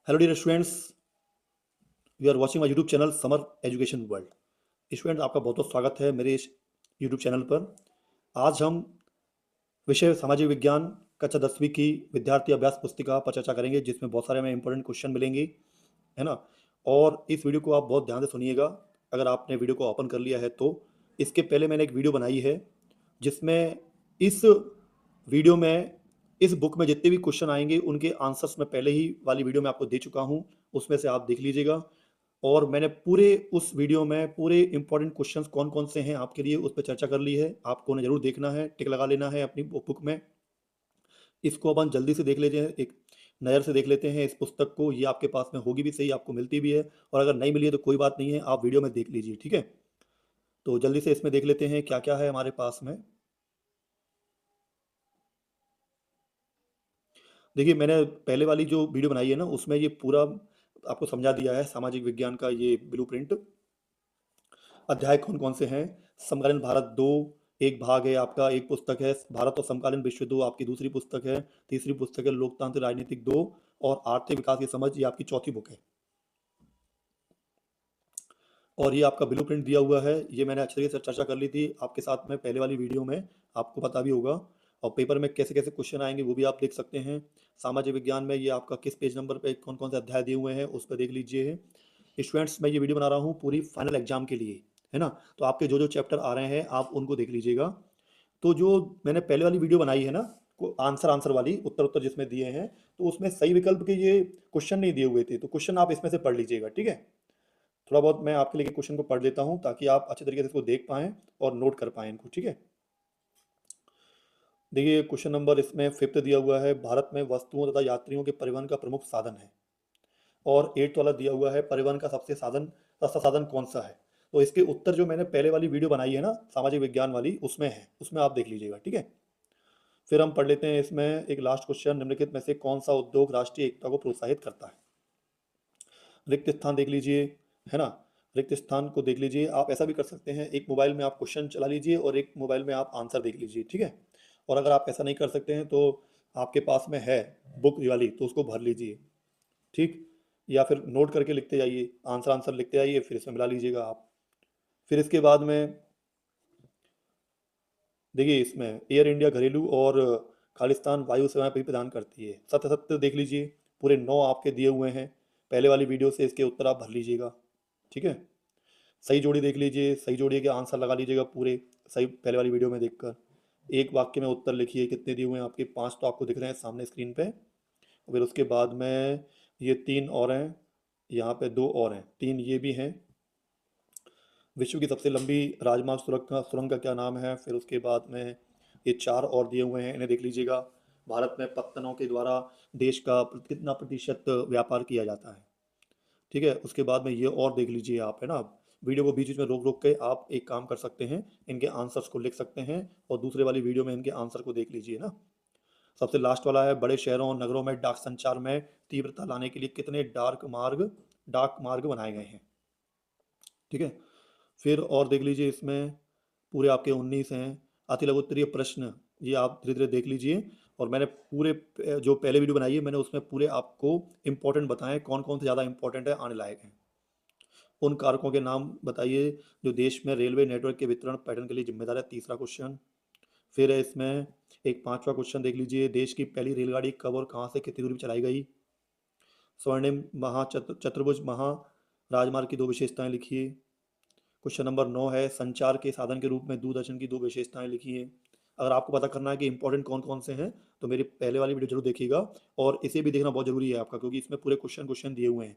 Hello dear students, we are watching my YouTube channel Samar education world. Student, आपका बहुत बहुत स्वागत है मेरे इस यूट्यूब चैनल पर। आज हम विषय सामाजिक विज्ञान कक्षा 10वीं की विद्यार्थी अभ्यास पुस्तिका पर चर्चा करेंगे, जिसमें बहुत सारे हमें इंपॉर्टेंट क्वेश्चन मिलेंगे, है ना। और इस वीडियो को आप बहुत ध्यान से सुनिएगा। अगर आपने वीडियो को ओपन कर लिया है तो इसके पहले मैंने एक वीडियो बनाई है, जिसमें इस वीडियो में इस बुक में जितने भी क्वेश्चन आएंगे उनके आंसर्स मैं पहले ही वाली वीडियो में आपको दे चुका हूं, उसमें से आप देख लीजिएगा। और मैंने पूरे उस वीडियो में पूरे इंपॉर्टेंट क्वेश्चंस कौन कौन से हैं आपके लिए उस पर चर्चा कर ली है। आपको उन्हें जरूर देखना है, टिक लगा लेना है अपनी बुक में। इसको अपन जल्दी से देख लेते हैं, एक नज़र से देख लेते हैं इस पुस्तक को। ये आपके पास में होगी भी सही, आपको मिलती भी है, और अगर नहीं मिली है तो कोई बात नहीं है, आप वीडियो में देख लीजिए, ठीक है। तो जल्दी से इसमें देख लेते हैं क्या क्या है हमारे पास में। देखिए, मैंने पहले वाली जो वीडियो बनाई है ना, उसमें ये पूरा आपको समझा दिया है सामाजिक विज्ञान का ये ब्लूप्रिंट। अध्याय कौन कौन से हैं। समकालीन भारत दो एक भाग है आपका, एक पुस्तक है। भारत और समकालीन विश्व दो आपकी दूसरी पुस्तक है। तीसरी पुस्तक है लोकतांत्रिक राजनीतिक दो। और आर्थिक विकास की समझ, ये आपकी चौथी बुक है। और ये आपका ब्लूप्रिंट दिया हुआ है, ये मैंने अच्छे तरीके से चर्चा कर ली थी आपके साथ में पहले वाली वीडियो में, आपको पता भी होगा। और पेपर में कैसे कैसे क्वेश्चन आएंगे वो भी आप देख सकते हैं। सामाजिक विज्ञान में ये आपका किस पेज नंबर पे कौन कौन से अध्याय दिए हुए हैं उस पर देख लीजिए। स्टूडेंट्स, मैं ये वीडियो बना रहा हूँ पूरी फाइनल एग्जाम के लिए, है ना। तो आपके जो जो चैप्टर आ रहे हैं आप उनको देख लीजिएगा। तो जो मैंने पहले वाली वीडियो बनाई है ना, को आंसर आंसर वाली उत्तर उत्तर जिसमें दिए हैं, तो उसमें सही विकल्प के ये क्वेश्चन नहीं दिए हुए थे, तो क्वेश्चन आप इसमें से पढ़ लीजिएगा, ठीक है। थोड़ा बहुत मैं आपके लिए क्वेश्चन को पढ़ देता हूं ताकि आप अच्छे तरीके से इसको देख पाएं और नोट कर पाएं इनको, ठीक है। देखिए, क्वेश्चन नंबर इसमें फिफ्थ दिया हुआ है, भारत में वस्तुओं तथा यात्रियों के परिवहन का प्रमुख साधन है। और एट्थ वाला दिया हुआ है, परिवहन का सबसे सस्ता साधन कौन सा है। तो इसके उत्तर जो मैंने पहले वाली वीडियो बनाई है ना, सामाजिक विज्ञान वाली, उसमें है, उसमें आप देख लीजिएगा, ठीक है। फिर हम पढ़ लेते हैं इसमें एक लास्ट क्वेश्चन, निम्नलिखित में से कौन सा उद्योग राष्ट्रीय एकता को प्रोत्साहित करता है। रिक्त स्थान देख लीजिए, है ना। रिक्त स्थान को देख लीजिए। आप ऐसा भी कर सकते हैं, एक मोबाइल में आप क्वेश्चन चला लीजिए और एक मोबाइल में आप आंसर देख लीजिए, ठीक है। और अगर आप ऐसा नहीं कर सकते हैं तो आपके पास में है बुक वाली, तो उसको भर लीजिए, ठीक। या फिर नोट करके लिखते जाइए, आंसर आंसर लिखते जाइए, फिर इसमें मिला लीजिएगा आप। फिर इसके बाद में देखिए, इसमें एयर इंडिया घरेलू और खालिस्तान वायु सेवाएं भी प्रदान करती है। सत्य सत्य देख लीजिए, पूरे 9 आपके दिए हुए हैं पहले वाली वीडियो से, इसके उत्तर आप भर लीजिएगा, ठीक है। सही जोड़ी देख लीजिए, सही जोड़ी के आंसर लगा लीजिएगा पूरे, सही पहले वाली वीडियो में देखकर। एक वाक्य में उत्तर लिखिए, कितने दिए हुए हैं आपके, 5 तो आपको दिख रहे हैं सामने स्क्रीन पे। फिर उसके बाद में ये 3 और हैं, यहाँ पे 2 और हैं, 3 ये भी हैं। विश्व की सबसे लंबी राजमार्ग सुरंग का क्या नाम है। फिर उसके बाद में ये 4 और दिए हुए हैं, इन्हें देख लीजिएगा। भारत में पत्तनों के द्वारा देश का कितना प्रतिशत व्यापार किया जाता है, ठीक है। उसके बाद में ये और देख लीजिए आप, है ना। वीडियो को बीच बीच में रोक रोक के आप एक काम कर सकते हैं, इनके आंसर्स को लिख सकते हैं और दूसरे वाली वीडियो में इनके आंसर को देख लीजिए ना। सबसे लास्ट वाला है, बड़े शहरों और नगरों में डाक संचार में तीव्रता लाने के लिए कितने डाक मार्ग बनाए गए हैं, ठीक है। फिर और देख लीजिए, इसमें पूरे आपके 19 हैं। अति लघु उत्तरीय प्रश्न, ये आप धीरे धीरे देख लीजिए। और मैंने पूरे जो पहले वीडियो बनाई है मैंने उसमें पूरे आपको इंपॉर्टेंट बताएं, कौन कौन से ज़्यादा इंपॉर्टेंट है, आने लायक हैं। उन कारकों के नाम बताइए जो देश में रेलवे नेटवर्क के वितरण पैटर्न के लिए जिम्मेदार है, तीसरा क्वेश्चन। फिर है इसमें एक पांचवा क्वेश्चन देख लीजिए, देश की पहली रेलगाड़ी कब और कहाँ से कितनी दूरी पर चलाई गई। स्वर्णिम चतुर्भुज महा राजमार्ग की 2 विशेषताएं लिखिए। क्वेश्चन नंबर 9 है, संचार के साधन के रूप में दूरदर्शन की 2 विशेषताएं लिखिए। अगर आपको पता करना है कि इंपॉर्टेंट कौन कौन से हैं तो मेरी पहले वाली वीडियो जरूर देखिएगा। और इसे भी देखना बहुत जरूरी है आपका, क्योंकि इसमें पूरे क्वेश्चन क्वेश्चन दिए हुए हैं।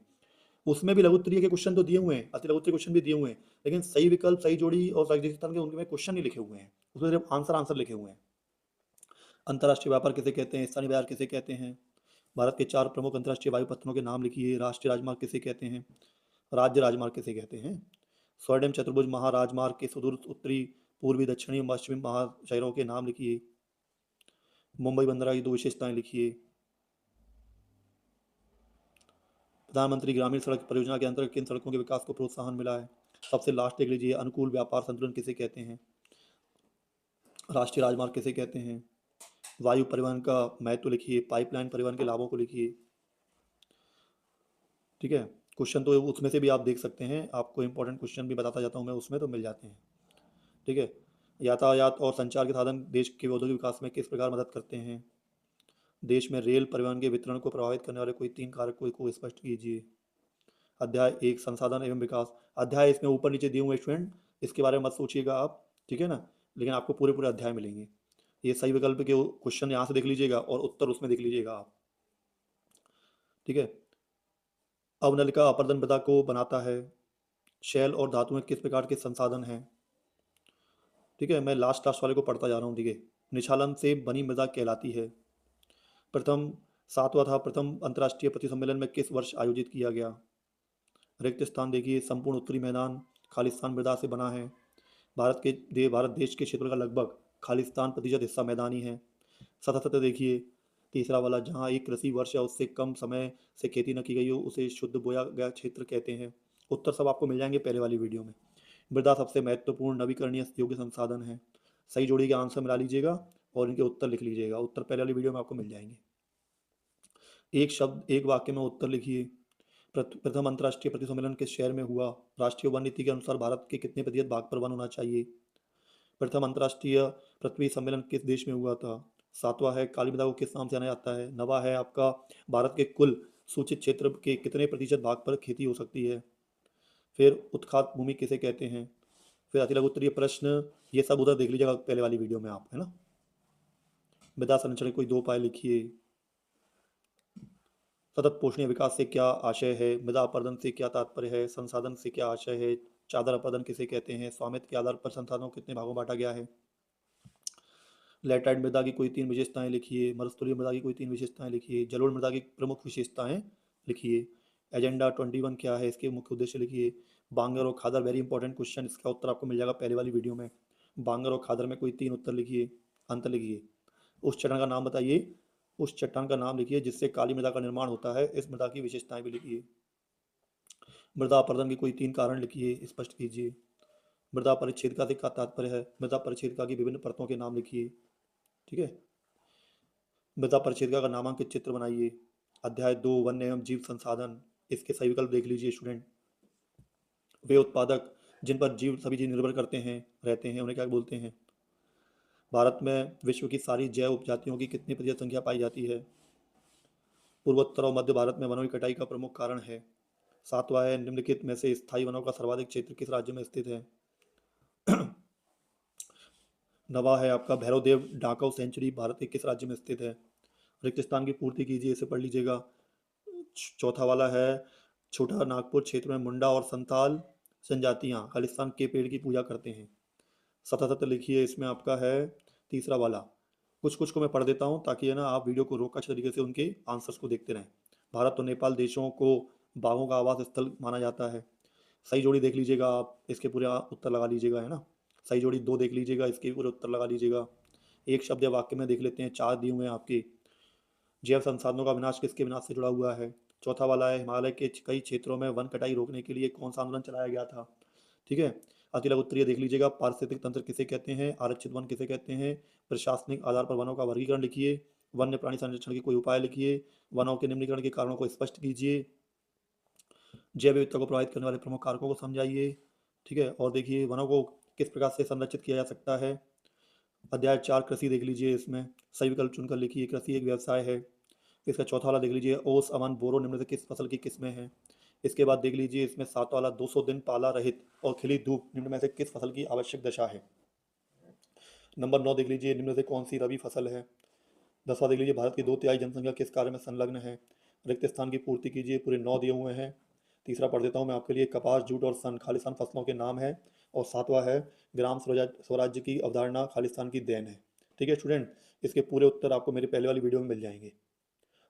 उसमें भी लघु उत्तरीय के क्वेश्चन तो दिए हुए हैं, अति लघु उत्तरीय क्वेश्चन भी दिए हुए हैं, लेकिन सही विकल्प, सही जोड़ी और सही स्थान के उनके क्वेश्चन नहीं लिखे हुए हैं, उसमें सिर्फ आंसर आंसर लिखे हुए हैं। अंतर्राष्ट्रीय व्यापार किसे कहते हैं, स्थानीय बाजार किसे कहते हैं। भारत के 4 प्रमुख अंतर्राष्ट्रीय वायु पत्तनों के नाम लिखिए। राष्ट्रीय राजमार्ग किसे कहते हैं, राज्य राजमार्ग किसे कहते हैं। स्वर्णिम चतुर्भुज महाराजमार्ग के सुदूर उत्तरी पूर्वी दक्षिणी पश्चिमी महाशहरों के नाम लिखिए। मुंबई बंदरगाह की 2 विशेषताएं लिखिए। प्रधानमंत्री ग्रामीण सड़क परियोजना के अंतर्गत किन सड़कों के विकास को प्रोत्साहन मिला है। सबसे लास्ट देख लीजिए, अनुकूल व्यापार संतुलन किसे कहते हैं, राष्ट्रीय राजमार्ग किसे कहते हैं। वायु परिवहन का महत्व लिखिए, पाइपलाइन परिवहन के लाभों को लिखिए। ठीक है। क्वेश्चन तो उसमें से भी आप देख सकते हैं, आपको इंपॉर्टेंट क्वेश्चन भी बताता जाता हूँ मैं, उसमें तो मिल जाते हैं। ठीक है। यातायात और संचार के साधन देश के औद्योगिक विकास में किस प्रकार मदद करते हैं? देश में रेल परिवहन के वितरण को प्रभावित करने वाले कोई 3 कारकों को स्पष्ट कीजिए। अध्याय 1 संसाधन एवं विकास। अध्याय इसमें ऊपर नीचे दिए हुए स्टूडेंट, इसके बारे में मत सोचिएगा आप, ठीक है ना? लेकिन आपको पूरे पूरे अध्याय मिलेंगे। ये सही विकल्प के क्वेश्चन यहाँ से देख लीजिएगा और उत्तर उसमें देख लीजिएगा आप। ठीक है। अवनलिका अपरदन मृदा को बनाता है। शैल और धातुएं किस प्रकार के संसाधन हैं? ठीक है, मैं लास्ट लास्ट वाले को पढ़ता जा रहा हूँ। देखिए, निछालन से बनी मृदा कहलाती है। प्रथम सातवां था, प्रथम अंतर्राष्ट्रीय पृथ्वी सम्मेलन में किस वर्ष आयोजित किया गया? रिक्त स्थान देखिए, संपूर्ण उत्तरी मैदान खालिस्तान मृदा से बना है। भारत देश के क्षेत्र का लगभग खालिस्तान प्रतिशत हिस्सा मैदानी है। सतह देखिए, तीसरा वाला, जहाँ एक कृषि वर्ष या उससे कम समय से खेती न की गई हो उसे शुद्ध बोया गया क्षेत्र कहते हैं। उत्तर सब आपको मिल जाएंगे पहले वाली वीडियो में। मृदा सबसे महत्वपूर्ण नवीकरणीय योग्य संसाधन है। सही जोड़ी का आंसर मिला लीजिएगा और इनके उत्तर लिख लीजिएगा। उत्तर पहले वाली वीडियो में आपको मिल जाएंगे। एक शब्द एक वाक्य में उत्तर लिखिए। प्रथम अंतर्राष्ट्रीय पृथ्वी सम्मेलन किस शहर में हुआ? राष्ट्रीय वन नीति के अनुसार भारत के कितने प्रतिशत भाग पर वन होना चाहिए? प्रथम अंतर्राष्ट्रीय पृथ्वी सम्मेलन किस देश में हुआ था? सातवां है, काली मृदा को किस नाम से जाना जाता है? नवा है आपका, भारत के कुल सूचित क्षेत्र के कितने प्रतिशत भाग पर खेती हो सकती है? फिर उत्खात भूमि किसे कहते हैं? फिर अति लघु उत्तरीय प्रश्न, ये सब उधर देख लीजिएगा पहले वाली वीडियो में आप, है ना? मृदा संरक्षण के कोई 2 उपाय लिखिए। सतत पोषणीय विकास से क्या आशय है? मृदा अपरदन से क्या तात्पर्य है? संसाधन से क्या आशय है? चादर अपरदन किसे कहते हैं? स्वामित्व के आधार पर संसाधनों को कितने भागों में बांटा गया है? लैटराइट मृदा की कोई 3 विशेषताएं लिखिए। मरुस्थलीय मृदा की कोई 3 विशेषताएं लिखिए। जलोढ़ मृदा की प्रमुख विशेषताएं लिखिए। एजेंडा 21 क्या है, इसके मुख्य उद्देश्य लिखिए। बांगर और खादर, वेरी इंपॉर्टेंट क्वेश्चन, इसका उत्तर आपको मिल जाएगा पहले वाली वीडियो में। बांगर और खादर में कोई 3 उत्तर लिखिए, अंतर लिखिए। उस चट्टान का नाम बताइए, उस चट्टान का नाम लिखिए जिससे काली मृदा का निर्माण होता है। इस मृदा की विशेषताएं भी लिखिए। मृदा अपरदन के कोई 3 कारण लिखिए, स्पष्ट कीजिए। मृदा परिच्छेदिका से क्या तात्पर्य है? मृदा परिच्छेदिका की विभिन्न परतों के नाम लिखिए। ठीक है। मृदा परिच्छेदिका का नामांकित चित्र बनाइए। अध्याय 2 वन्य एवं जीव संसाधन, इसके सही विकल्प देख लीजिए स्टूडेंट। वे उत्पादक जिन पर जीव सभी जीव निर्भर करते हैं रहते हैं उन्हें क्या बोलते हैं? भारत में विश्व की सारी जैव उपजातियों की कितनी प्रतिशत संख्या पाई जाती है? पूर्वोत्तर और मध्य भारत में वनों की कटाई का प्रमुख कारण है। सातवां है, निम्नलिखित में से स्थायी वनों का सर्वाधिक क्षेत्र किस राज्य में स्थित है? नवा है आपका, भैरवदेव डाकऊ सेंचुरी भारत के किस राज्य में स्थित है? रिक्त स्थान की पूर्ति कीजिए, इसे पढ़ लीजिएगा। चौथा वाला है, छोटा नागपुर क्षेत्र में मुंडा और संताल जनजातियां खालिस्तान के पेड़ की पूजा करते हैं। सतत लिखिए, इसमें आपका है तीसरा वाला। कुछ कुछ को मैं पढ़ देता हूँ ताकि है ना आप वीडियो को रोक अच्छे तरीके से उनके आंसर्स को देखते रहें। भारत और नेपाल देशों को बाघों का आवास स्थल माना जाता है। सही जोड़ी देख लीजिएगा आप, इसके पूरे उत्तर लगा लीजिएगा, है ना? सही जोड़ी 2 देख लीजिएगा, इसके पूरे उत्तर लगा लीजिएगा। एक शब्द या वाक्य में देख लेते हैं, 4 दिए हुए हैं आपके। जैव संसाधनों का विनाश किसके विनाश से जुड़ा हुआ है? चौथा वाला है, हिमालय के कई क्षेत्रों में वन कटाई रोकने के लिए कौन सा आंदोलन चलाया गया था? ठीक है। अति लघु उत्तरीय देख लीजिएगा, पारिस्थितिक तंत्र किसे कहते हैं? आरक्षित वन किसे कहते हैं? प्रशासनिक आधार पर वनों का वर्गीकरण लिखिए। वन्य प्राणी संरक्षण के कोई उपाय लिखिए। वनों के निम्नीकरण के कारणों को स्पष्ट कीजिए। जैव विविधता को प्रभावित करने वाले प्रमुख कारकों को समझाइए। ठीक है। और देखिए, वनों को किस प्रकार से संरक्षित किया जा सकता है? अध्याय 4 कृषि देख लीजिए, इसमें सही विकल्प चुनकर लिखिए। कृषि एक व्यवसाय है। इसका चौथा वाला देख लीजिए, ओस अमन बोरो निम्न से किस फसल की किस्में हैं? इसके बाद देख लीजिए, इसमें 7 वाला 200 दिन पाला रहित और खिली धूप निम्न में से किस फसल की आवश्यक दशा है? नंबर 9 देख लीजिए, निम्न से कौन सी रबी फसल है? 10वां देख लीजिए, भारत की 2/3 जनसंख्या किस कार्य में संलग्न है? रिक्त स्थान की पूर्ति कीजिए, पूरे 9 दिए हुए हैं। तीसरा पढ़ देता हूँ मैं आपके लिए, कपास जूट और सन खालिस्तान फसलों के नाम है। और 7वां है, ग्राम स्वराज्य की अवधारणा खालिस्तान की देन है। ठीक है स्टूडेंट, इसके पूरे उत्तर आपको मेरी पहले वाली वीडियो में मिल जाएंगे।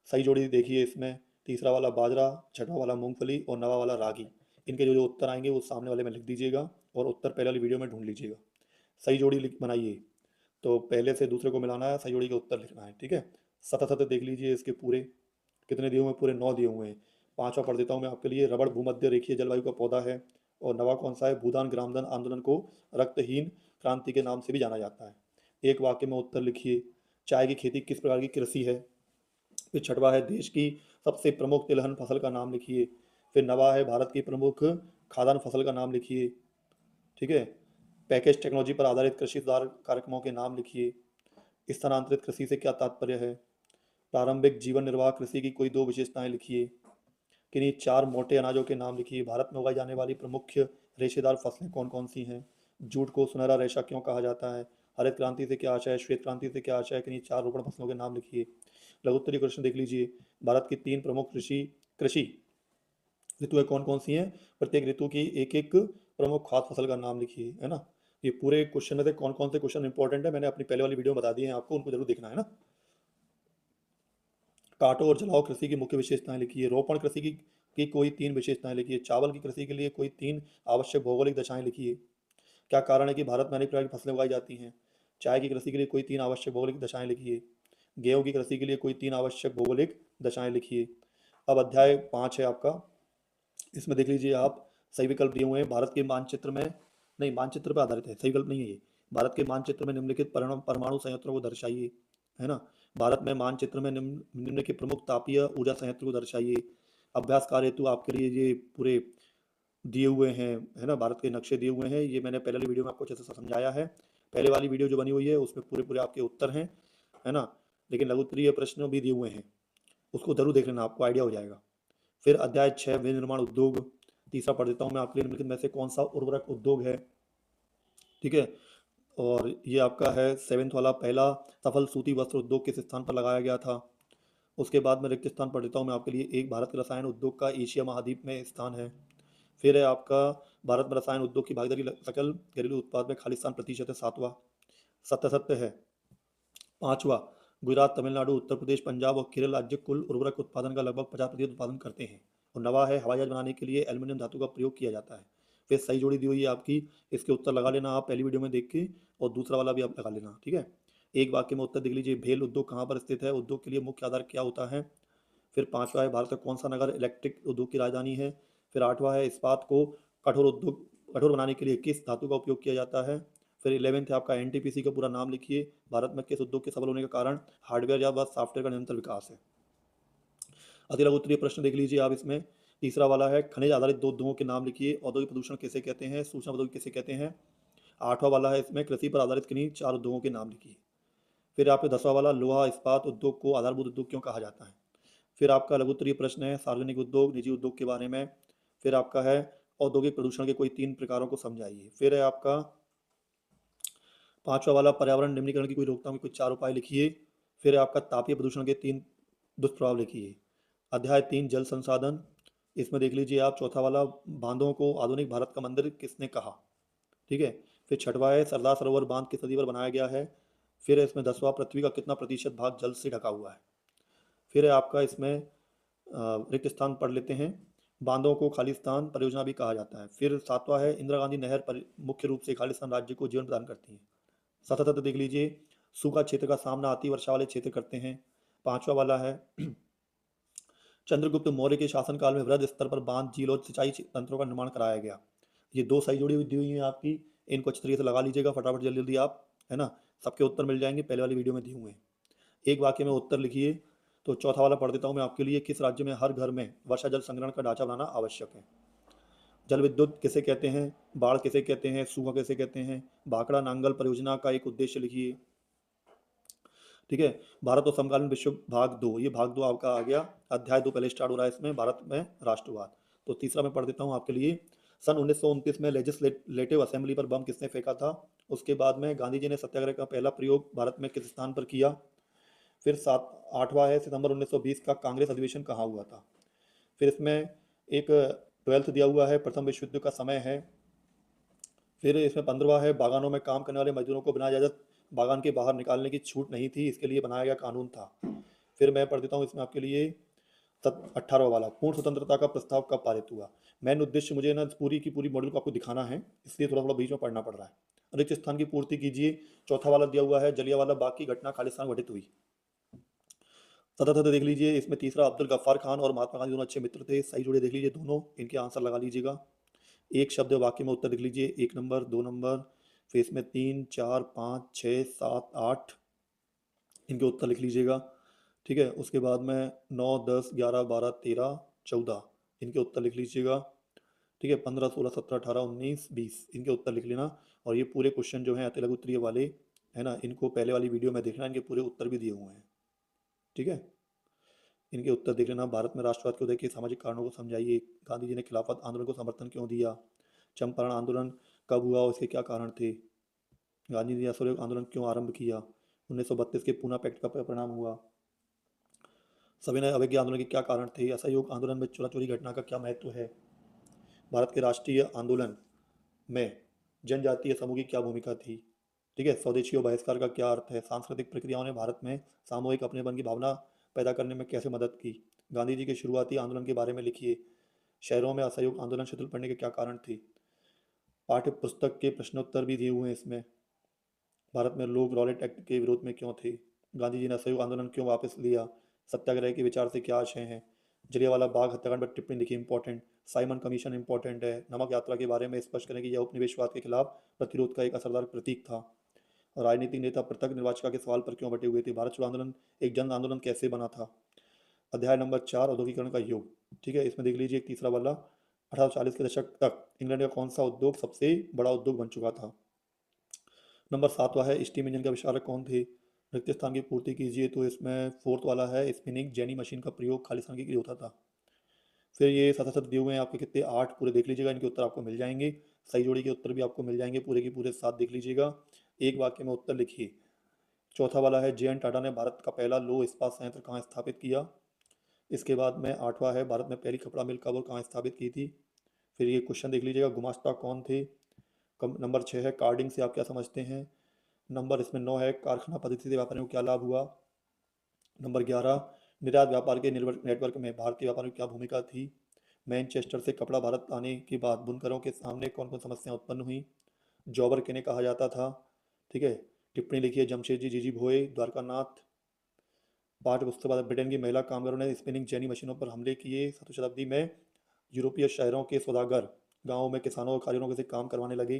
सही जोड़ी देखिए, इसमें तीसरा वाला बाजरा, छठा वाला मूंगफली और नवा वाला रागी। इनके जो जो उत्तर आएंगे वो सामने वाले में लिख दीजिएगा और उत्तर पहले वाली वीडियो में ढूंढ लीजिएगा। सही जोड़ी बनाइए, तो पहले से दूसरे को मिलाना है, सही जोड़ी का उत्तर लिखना है। ठीक है। सतत देख लीजिए, इसके पूरे कितने दिए हुए हैं? पूरे 9 दिए हुए हैं। 5वां पढ़ देता हूँ मैं आपके लिए, रबड़ भूमध्य रेखीय जलवायु का पौधा है। और नवा कौन सा है? भूदान ग्रामदान आंदोलन को रक्तहीन क्रांति के नाम से भी जाना जाता है। एक वाक्य में उत्तर लिखिए। चाय की खेती किस प्रकार की कृषि है? फिर छठवा है, देश की सबसे प्रमुख तिलहन फसल का नाम लिखिए। फिर नवा है भारत की प्रमुख खाद्यान्न फसल का नाम लिखिए। ठीक है। पैकेज टेक्नोलॉजी पर आधारित कृषि सुधार कार्यक्रमों के नाम लिखिए। स्थानांतरित कृषि से क्या तात्पर्य है। प्रारंभिक जीवन निर्वाह कृषि की कोई दो विशेषताएं लिखिए। किन्हीं चार मोटे अनाजों के नाम लिखिए। भारत में उगाई जाने वाली प्रमुख रेशेदार फसलें कौन कौन सी हैं। जूट को सुनहरा रेशा क्यों कहा जाता है। हरित क्रांति से क्या आशय है, श्वेत क्रांति से क्या आशय है। किन्हीं चार रोपण फसलों के नाम लिखिए। लघु उत्तरीय क्वेश्चन देख लीजिए। भारत की तीन प्रमुख कृषि कृषि ऋतुएं कौन कौन सी हैं। प्रत्येक ऋतु की एक एक प्रमुख खाद्य फसल का नाम लिखिए, है ना। ये पूरे क्वेश्चन में से कौन कौन से क्वेश्चन इंपॉर्टेंट है मैंने अपनी पहले वाली वीडियो में बता दिए हैं आपको, उनको जरूर देखना है ना। काटो और जलाओ कृषि की मुख्य विशेषताएं लिखिए। रोपण कृषि की कोई तीन विशेषताएं लिखिए। चावल की कृषि के लिए कोई तीन आवश्यक भौगोलिक दशाएं लिखिए। क्या कारण है कि भारत में अनेक प्रकार की फसलें उगाई जाती हैं। चाय की कृषि के लिए कोई तीन आवश्यक भौगोलिक दशाएं लिखिए। गेहूं की कृषि के लिए कोई तीन आवश्यक भौगोलिक दशाएं लिखिए। अब अध्याय 5 है आपका। इसमें देख लीजिए आप, सही विकल्प दिए हुए हैं। भारत के मानचित्र में, नहीं मानचित्र पर आधारित है, सही विकल्प नहीं है ये। भारत के मानचित्र में निम्नलिखित परमाणु संयंत्रों को दर्शाइए, है ना। भारत में मानचित्र में निम्नलिखित प्रमुख तापीय ऊर्जा संयंत्र को दर्शाइए। अभ्यास कार्य हेतु आपके लिए ये पूरे दिए हुए हैं, है ना। भारत के नक्शे दिए हुए हैं, ये मैंने पहले वाली वीडियो में आपको अच्छे से समझाया है। पहले वाली वीडियो जो बनी हुई है उसमें पूरे पूरे आपके उत्तर हैं, है ना। लेकिन लघु उत्तरीय प्रश्न भी दिए हुए हैं, उसको जरूर देख लेना, आपको आइडिया हो जाएगा। फिर अध्याय 6 विनिर्माण उद्योग। तीसरा पढ़ देता हूँ मैं आपके लिए, निम्नलिखित में से कौन सा उर्वरक उद्योग है। ठीक है। और ये आपका है सेवेंथ वाला, पहला सफल सूती वस्त्र उद्योग किस स्थान पर लगाया गया था। उसके बाद में रिक्त स्थान पढ़ देता हूँ मैं आपके लिए। एक, भारत के रसायन उद्योग का एशिया महाद्वीप में स्थान है। फिर है आपका, भारत में रसायन उद्योग की भागीदारी सकल घरेलू उत्पाद में खालिस्तान प्रतिशत है, सातवां। सत्य सत्य है, पांचवा। गुजरात, तमिलनाडु, उत्तर प्रदेश, पंजाब और केरल राज्य कुल उर्वरक उत्पादन का लगभग 50% उत्पादन करते हैं। और नवा है, हवाई जहाज बनाने के लिए एल्यूमिनियम धातु का प्रयोग किया जाता है। फिर सही जोड़ी दी हुई है आपकी, इसके उत्तर लगा लेना आप पहली वीडियो में देख के, और दूसरा वाला भी आप लगा लेना, ठीक है। एक वाक्य में उत्तर देख लीजिए। भेल उद्योग कहाँ पर स्थित है, उद्योग के लिए मुख्य आधार क्या होता है। फिर पांचवा है, भारत का कौन सा नगर इलेक्ट्रिक उद्योग की राजधानी है। फिर आठवां है, इस्पात को कठोर बनाने के लिए किस धातु का उपयोग किया जाता है। फिर 11th है आपका, एनटीपीसी का पूरा नाम लिखिए। भारत में किस उद्योग के सफल होने का कारण हार्डवेयर या बस सॉफ्टवेयर का निरंतर विकास है। अति लघु उत्तरीय प्रश्न देख लीजिए आप इसमें। तीसरा वाला है, खनिज आधारित दो उद्योगों के नाम लिखिए। औद्योगिक प्रदूषण किसे कहते हैं, सूचना प्रौद्योगिकी किसे कहते हैं। आठवां वाला है इसमें, कृषि पर आधारित किन्हीं चार उद्योगों के नाम लिखिए। फिर आपके 10वां वाला, लोहा इस्पात उद्योग को आधारभूत उद्योग क्यों कहा जाता है। फिर आपका लघु उत्तरीय प्रश्न है, सार्वजनिक उद्योग निजी उद्योग के बारे में। फिर आपका है, औद्योगिक प्रदूषण के कोई तीन प्रकारों को समझाइए। फिर है आपका पांचवा वाला, पर्यावरण निम्नीकरण की कोई रोकथाम के कुछ चार उपाय लिखिए। फिर है आपका, तापीय प्रदूषण के तीन दुष्प्रभाव लिखिए। अध्याय 3 जल संसाधन, इसमें देख लीजिए आप चौथा वाला, बांधों को आधुनिक भारत का मंदिर किसने कहा। ठीक है। फिर छठवा है, सरदार सरोवर बांध किस नदी पर बनाया गया है। फिर है इसमें 10वां, पृथ्वी का कितना प्रतिशत भाग जल से ढका हुआ है। फिर है आपका इसमें रिक्त स्थान पढ़ लेते हैं। बांधों को खालिस्तान परियोजना भी कहा जाता है। फिर सातवां है, इंदिरा गांधी नहर पर मुख्य रूप से खालिस्तान राज्य को जीवन प्रदान करती है। सतत देख लीजिए, सूखा क्षेत्र का सामना अति वर्षा वाले क्षेत्र करते हैं। पांचवा वाला है, चंद्रगुप्त मौर्य के शासनकाल में वृहद स्तर पर बांध, झील और सिंचाई तंत्रों का निर्माण कराया गया। ये दो सही जोड़ी दी हुई है आपकी, इनको अच्छी तरीके से लगा लीजिएगा फटाफट, जल्दी जल्दी आप, है ना। सबके उत्तर मिल जाएंगे, पहले वाली वीडियो में दिए हुए हैं। एक वाक्य में उत्तर लिखिए। तो चौथा वाला पढ़ देता हूँ मैं आपके लिए। किस राज्य में हर घर में वर्षा जल संग्रहण का ढांचा बनाना आवश्यक है। जल विद्युत किसे कहते हैं, बाढ़ किसे कहते हैं, सूखा किसे कहते हैं। भाखड़ा नांगल परियोजना का एक उद्देश्य लिखिए। ठीक है। भारत और समकालीन विश्व भाग 2, ये भाग 2 आपका आ गया। अध्याय 2 पहले स्टार्ट हो रहा है इसमें, भारत में राष्ट्रवाद। तो तीसरा मैं पढ़ देता हूँ आपके लिए। सन 1929 में लेजिस्लेटिव असेंबली पर बम किसने फेंका था। उसके बाद में गांधी जी ने सत्याग्रह का पहला प्रयोग भारत में किस स्थान पर किया। फिर आठवां है, सितंबर 1920 का कांग्रेस अधिवेशन कहाँ हुआ था। फिर इसमें एक 12th दिया हुआ है, प्रथम विश्व युद्ध का समय है। फिर इसमें 15वां है, बागानों में काम करने वाले मजदूरों को बिना इजाजत बागान के बाहर निकालने की छूट नहीं थी, इसके लिए बनाया गया कानून था। फिर मैं पढ़ देता हूँ इसमें आपके लिए 18वां वाला, पूर्ण स्वतंत्रता का प्रस्ताव कब पारित हुआ। मेन उद्देश्य मुझे ना पूरी की पूरी मॉडल को आपको दिखाना है, इसलिए थोड़ा थोड़ा बीच में पढ़ना पड़ रहा है। रिक्त स्थान की पूर्ति कीजिए। चौथा वाला दिया हुआ है, जलियांवाला बाग की घटना खालिस्तान घटित हुई। सतत देख लीजिए, इसमें तीसरा, अब्दुल गफ्फार खान और महात्मा गांधी दोनों अच्छे मित्र थे, सही जोड़े देख लीजिए दोनों, इनके आंसर लगा लीजिएगा। एक शब्द वाक्य में उत्तर लिख लीजिए, 1 नंबर, 2 नंबर। फिर इसमें 3, 4, 5, 6, 7, 8, इनके उत्तर लिख लीजिएगा। ठीक है। उसके बाद में 9, 10, 11, 12, 13, 14, इनके उत्तर लिख लीजिएगा। ठीक है, 15, 16, 17, 18, 19, 20 इनके उत्तर लिख लेना। और ये पूरे क्वेश्चन जो हैं अति लघु उत्तरीय वाले, है ना, इनको पहले वाली वीडियो में देखना, इनके पूरे उत्तर भी दिए हुए हैं। ठीक है, इनके उत्तर देख लेना। भारत में राष्ट्रवाद के उदय के सामाजिक कारणों को समझाइए। गांधी जी ने खिलाफत आंदोलन को समर्थन क्यों दिया? चंपारण आंदोलन कब हुआ, उसके क्या कारण थे? गांधी जी ने असहयोग आंदोलन क्यों आरंभ किया? 1932 के पूना पैक्ट का परिणाम हुआ। सविनय अवज्ञा आंदोलन के क्या कारण थे? असहयोग आंदोलन में चोरा चोरी घटना का क्या महत्व है? भारत के राष्ट्रीय आंदोलन में जनजातीय समूह की क्या भूमिका थी? ठीक है, स्वदेशी और बहिष्कार का क्या अर्थ है? सांस्कृतिक प्रक्रियाओं ने भारत में सामूहिक अपनेपन की भावना पैदा करने में कैसे मदद की? गांधी जी के शुरुआती आंदोलन के बारे में लिखिए। शहरों में असहयोग आंदोलन शिथिल पड़ने के क्या कारण थे? पाठ्य पुस्तक के प्रश्नोत्तर भी दिए हुए हैं इसमें। भारत में लोग रॉलेट एक्ट के विरोध में क्यों थे? गांधी जी ने असहयोग आंदोलन क्यों वापस लिया? सत्याग्रह के विचार से क्या आशय हैं? जलियांवाला बाग हत्याकांड पर टिप्पणी लिखी, इंपॉर्टेंट। साइमन कमीशन इंपॉर्टेंट है। नमक यात्रा के बारे में स्पष्ट करें कि यह उपनिवेशवाद के खिलाफ प्रतिरोध का एक असरदार प्रतीक था। राजनीतिक नेता पृथक निर्वाचिका के सवाल पर क्यों बटे हुए थे? भारत छोड़ो आंदोलन एक जन आंदोलन कैसे बना था? अध्याय नंबर 4, औद्योगिकरण का युग। ठीक है, इसमें देख लीजिए एक तीसरा वाला, 1840 के दशक तक इंग्लैंड का कौन सा उद्योग सबसे बड़ा उद्योग बन चुका था? नंबर 7वां है, स्टीम इंजन के आविष्कारक कौन थे? रिक्त स्थान की पूर्ति कीजिए। तो इसमें फोर्थ वाला है, स्पिनिंग जेनी मशीन का प्रयोग खालिस्तान के लिए होता था। फिर ये सतह सतह दिए हुए हैं आपके कितने, 8 पूरे देख लीजिएगा, इनके उत्तर आपको मिल जाएंगे। सही जोड़ी के उत्तर भी आपको मिल जाएंगे, पूरे के पूरे 7 देख लीजिएगा। एक वाक्य में उत्तर लिखिए। चौथा वाला है, जे एन टाटा ने भारत का पहला लौह इस्पात संयंत्र कहाँ स्थापित किया? इसके बाद में 8वां है, भारत में पहली कपड़ा मिल कब और कहाँ स्थापित की थी? फिर ये क्वेश्चन देख लीजिएगा, गुमास्ता कौन थे? नंबर 6 है, कार्डिंग से आप क्या समझते हैं? नंबर इसमें 9 है, कारखाना पद्धति से व्यापारियों को क्या लाभ हुआ? नंबर 11, निर्यात व्यापार के नेटवर्क में भारतीय व्यापारियों की क्या भूमिका थी? मैनचेस्टर से कपड़ा भारत आने के बाद बुनकरों के सामने कौन कौन समस्याएं उत्पन्न हुई? जॉबर किन्हें कहा जाता था? ठीक है, टिप्पणी लिखिए, जमशेदजी जीजी भोये, द्वारकानाथ। पाठ उसके बाद, ब्रिटेन की महिला कामगारों ने स्पिनिंग जेनी मशीनों पर हमले किए। 7वीं शताब्दी में यूरोपीय शहरों के सौदागर गांवों में किसानों और कारीगरों से काम करवाने लगे।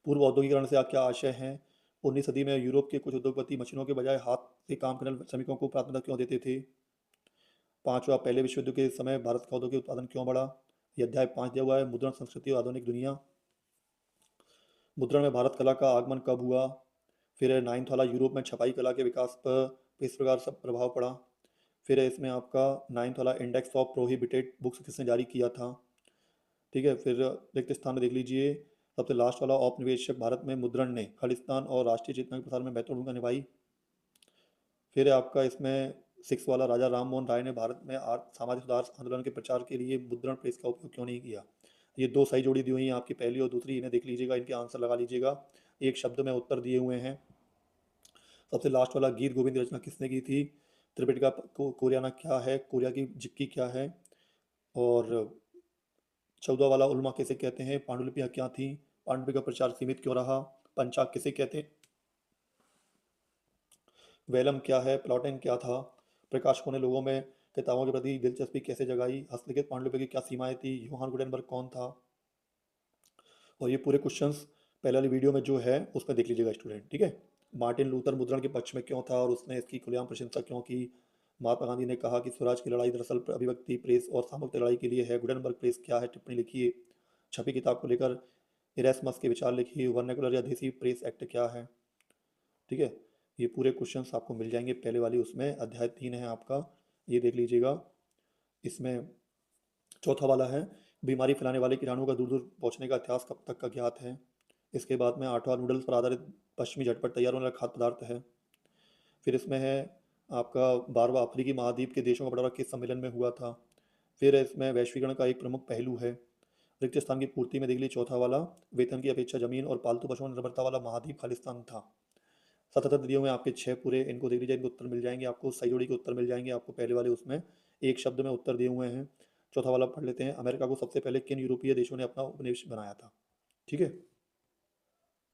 पूर्व औद्योगिकरण से आप क्या आशय हैं? 19वीं सदी में यूरोप के कुछ उद्योगपति मशीनों के बजाय हाथ से काम करने वाले श्रमिकों को प्राथमिकता क्यों देते थे? 5वां, पहले विश्व युद्ध के समय भारत का औद्योगिक उत्पादन क्यों बढ़ा? यह अध्याय 5 दिया हुआ है, मुद्रण संस्कृति और आधुनिक दुनिया। मुद्रण में भारत कला का आगमन कब हुआ? फिर है 9वां वाला, यूरोप में छपाई कला के विकास पर किस प्रकार सब प्रभाव पड़ा? फिर है इसमें आपका 9वां वाला, इंडेक्स ऑफ प्रोहिबिटेड बुक्स किसने जारी किया था? ठीक है, फिर रिक्त स्थान में देख लीजिए, सबसे लास्ट वाला, औपनिवेशिक भारत में मुद्रण ने खालिस्तान और राष्ट्रीय चेतना के प्रसार में महत्वपूर्ण भूमिका निभाई। फिर है आपका इसमें 6 वाला, राजा राम मोहन राय ने भारत में सामाजिक सुधार आंदोलन के प्रचार के लिए मुद्रण प्रेस का उपयोग क्यों नहीं किया? ये 2 सही जोड़ी दी हुई हैं आपकी, पहली और दूसरी, इन्हें देख लीजिएगा, इनके आंसर लगा लीजिएगा। एक शब्द में उत्तर दिए हुए हैं। सबसे लास्ट वाला, गीत गोविंद रचना किसने की थी? त्रिपिटका कोरियाना क्या है? कोरिया की जिक्की क्या है? और 14 वाला, उल्मा किसे कहते हैं? पांडुलिपियां क्या थी? पांडुलिपि का प्रचार सीमित क्यों रहा? पंचाग किसे कहते हैं? वेलम क्या है? प्लॉटिन क्या था? प्रकाशकों ने लोगों में किताबों के प्रति दिलचस्पी कैसे जगाई? हस्तलिखित पांडुलिपि की क्या सीमाएं थी? योहान गुटेनबर्ग कौन था? और ये पूरे क्वेश्चंस पहले वाली वीडियो में जो है उसमें देख लीजिएगा स्टूडेंट। ठीक है, मार्टिन लूथर मुद्रण के पक्ष में क्यों था और उसने इसकी खुलेआम प्रशंसा क्यों की? महात्मा गांधी ने कहा कि स्वराज की लड़ाई दरअसल अभिव्यक्ति प्रेस और सामूहिक लड़ाई के लिए है। गुटेनबर्ग प्रेस क्या है? टिप्पणी लिखिए। छपी किताब को लेकर इरेस्मस के विचार लिखिए। वर्नाकुलर या देसी प्रेस एक्ट क्या है? ठीक है, ये पूरे क्वेश्चंस आपको मिल जाएंगे पहले वाली उसमें। अध्याय 3 है आपका, ये देख लीजिएगा। इसमें चौथा वाला है, बीमारी फैलाने वाले कीटाणुओं का दूर दूर पहुंचने का इतिहास कब तक का ज्ञात है? इसके बाद में 8वां, नूडल्स पर आधारित पश्चिमी झटपट तैयार होने वाला खाद्य पदार्थ है। फिर इसमें है आपका 12वां, अफ्रीकी महाद्वीप के देशों का बंटवारा किस सम्मेलन में हुआ था? फिर इसमें वैश्वीकरण का एक प्रमुख पहलू है। रिक्त स्थान की पूर्ति में देख लीजिए, चौथा वाला, वेतन की अपेक्षा जमीन और पालतू पशुओं में निर्भरता वाला महाद्वीप खालिस्तान था। सतत दिए हुए आपके 6 पूरे, इनको देख लीजिए, इनको उत्तर मिल जाएंगे आपको, सही जोड़ी के उत्तर मिल जाएंगे आपको पहले वाले उसमें। एक शब्द में उत्तर दिए हुए हैं। चौथा वाला पढ़ लेते हैं, अमेरिका को सबसे पहले किन यूरोपीय देशों ने अपना उपनिवेश बनाया था? ठीक है।